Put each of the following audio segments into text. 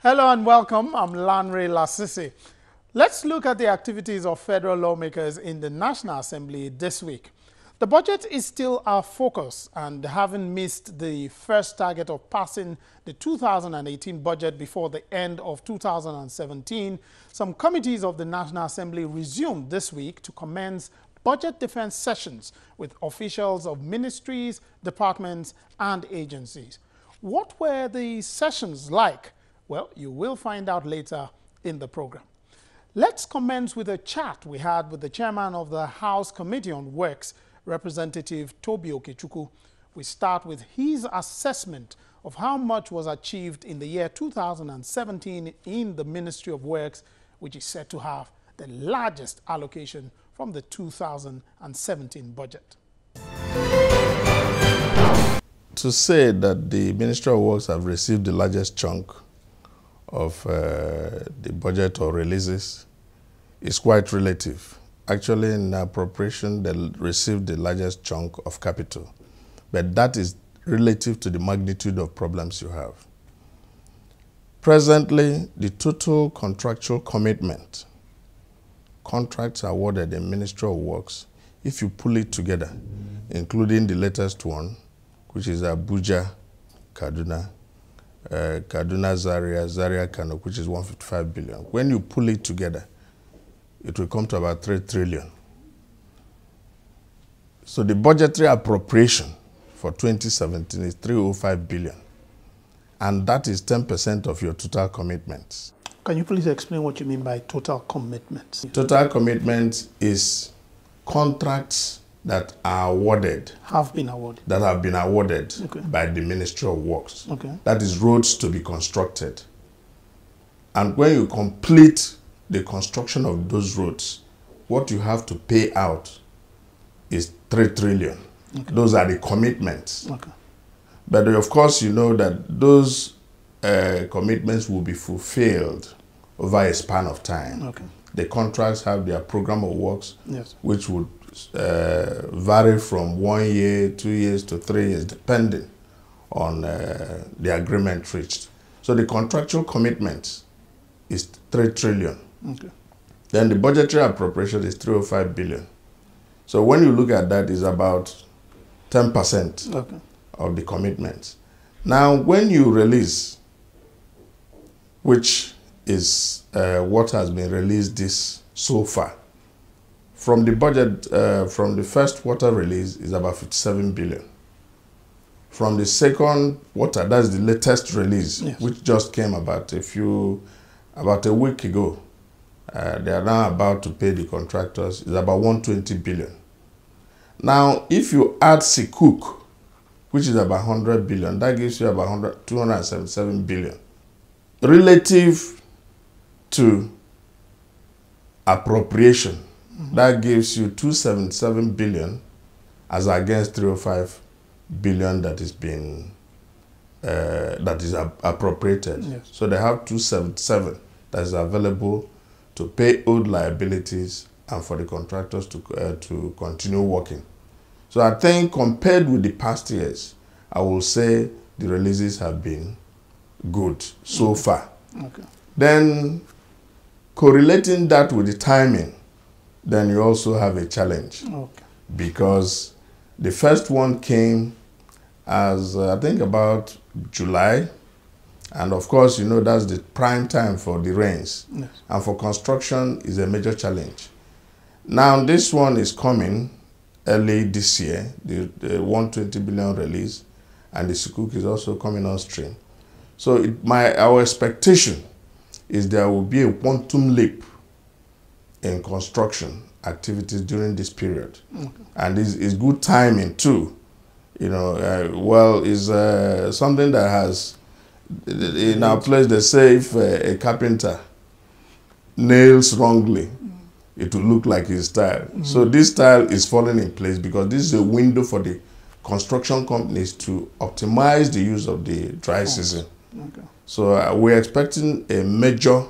Hello and welcome. I'm Lanre Lasisi. Let's look at the activities of federal lawmakers in the National Assembly this week. The budget is still our focus, and having missed the first target of passing the 2018 budget before the end of 2017, some committees of the National Assembly resumed this week to commence budget defense sessions with officials of ministries, departments, and agencies. What were the sessions like? Well, you will find out later in the program. Let's commence with a chat we had with the chairman of the House Committee on Works, Representative Toby Okechukwu. We start with his assessment of how much was achieved in the year 2017 in the Ministry of Works, which is said to have the largest allocation from the 2017 budget. To say that the Ministry of Works have received the largest chunk of the budget or releases is quite relative. Actually, in appropriation, they received the largest chunk of capital, but that is relative to the magnitude of problems you have. Presently, the total contractual commitment, contracts awarded in Ministry of Works, if you pull it together, including the latest one, which is Abuja, Kaduna, Zaria, Kano, which is 155 billion. When you pull it together, it will come to about 3 trillion. So the budgetary appropriation for 2017 is 305 billion. And that is 10% of your total commitments. Can you please explain what you mean by total commitments? Total commitments is contracts that are awarded. Have been awarded. That have been awarded by the Ministry of Works. That is roads to be constructed. And when you complete the construction of those roads, what you have to pay out is 3 trillion. Those are the commitments. But of course, you know that those commitments will be fulfilled over a span of time. The contracts have their program of works, which would vary from 1 year, 2 years to 3 years, depending on the agreement reached. So the contractual commitment is 3 trillion. Then the budgetary appropriation is 305 billion. So when you look at that, it's about 10% of the commitments. Now, when you release, which is what has been released this so far, from the budget, from the first quarter release is about 57 billion. From the second quarter, that's the latest release, which just came about a week ago. They are now about to pay the contractors, is about 120 billion. Now, if you add Sikuk, which is about 100 billion, that gives you about 277 billion. Relative to appropriation, that gives you 277 billion as against 305 billion that is being appropriated. So they have 277 that is available to pay owed liabilities and for the contractors to continue working. So I think compared with the past years, I will say the releases have been good so far. Then correlating that with the timing, then you also have a challenge. Because the first one came as, I think, about July. And of course, you know, that's the prime time for the rains. And for construction is a major challenge. Now, this one is coming early this year, the 120 billion release, and the Sukuk is also coming on stream. So our expectation is there will be a quantum leap in construction activities during this period. And it's good timing too. You know, is something that has, in our place they say if a carpenter nails wrongly, it will look like his tile. So this tile is falling in place because this is a window for the construction companies to optimize the use of the dry season. So we're expecting a major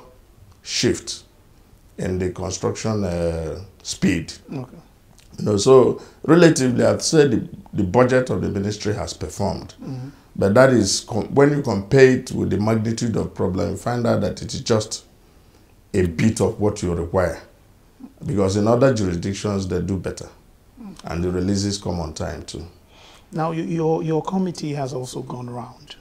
shift in the construction speed. You know, so relatively, I'd say the budget of the ministry has performed. But that is, when you compare it with the magnitude of problem, you find out that it is just a bit of what you require. Because in other jurisdictions, they do better. And the releases come on time too. Now, your committee has also gone around,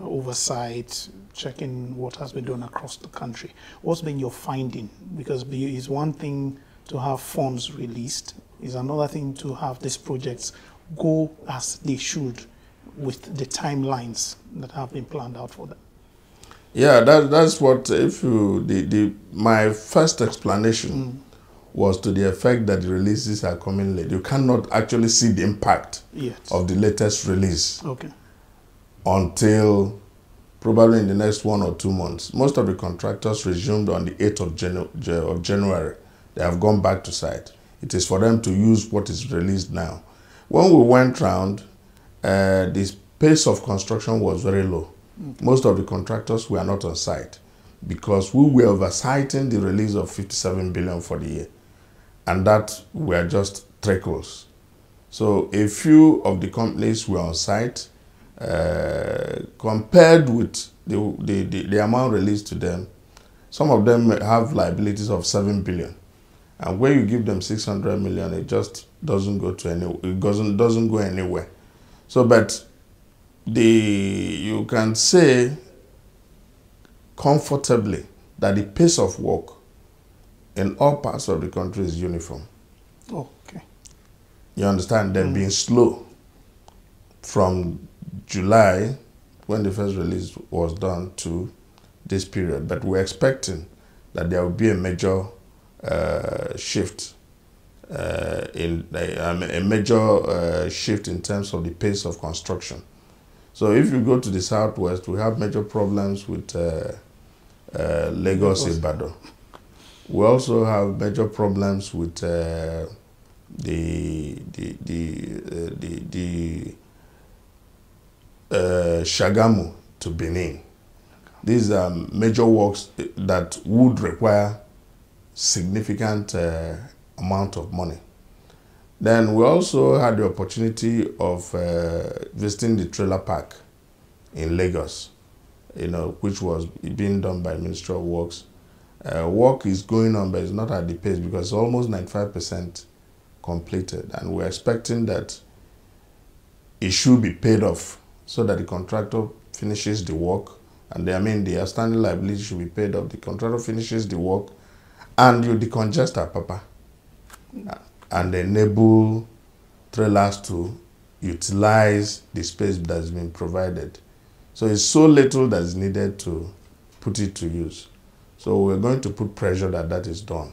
oversight, checking what has been done across the country. What's been your finding? Because it's one thing to have funds released, it's another thing to have these projects go as they should with the timelines that have been planned out for them. Yeah, that's what, if you, my first explanation was to the effect that the releases are coming late. You cannot actually see the impact of the latest release until probably in the next 1 or 2 months. Most of the contractors resumed on the 8th of January. They have gone back to site. It is for them to use what is released now. When we went round, the pace of construction was very low. Most of the contractors were not on site because we were oversighting the release of 57 billion for the year. And that were just trickles. So a few of the companies were on site. Compared with the amount released to them, some of them have liabilities of 7 billion. And when you give them 600 million, it just doesn't go to doesn't go anywhere. So, but you can say comfortably that the pace of work in all parts of the country is uniform. Okay. You understand? They're being slow from July, when the first release was done, to this period. But we're expecting that there will be a major shift shift in terms of the pace of construction. So if you go to the southwest, we have major problems with Lagos Ibadan. We also have major problems with Shagamu to Benin. These are major works that would require significant amount of money. Then we also had the opportunity of visiting the trailer park in Lagos, which was being done by Ministry of Works. Work is going on, but it's not at the pace because it's almost 95% completed. And we're expecting that it should be paid off so that the contractor finishes the work. And the outstanding liability should be paid off. The contractor finishes the work and you decongest our papa and enable trailers to utilize the space that has been provided. So it's so little that is needed to put it to use. So we're going to put pressure that that is done.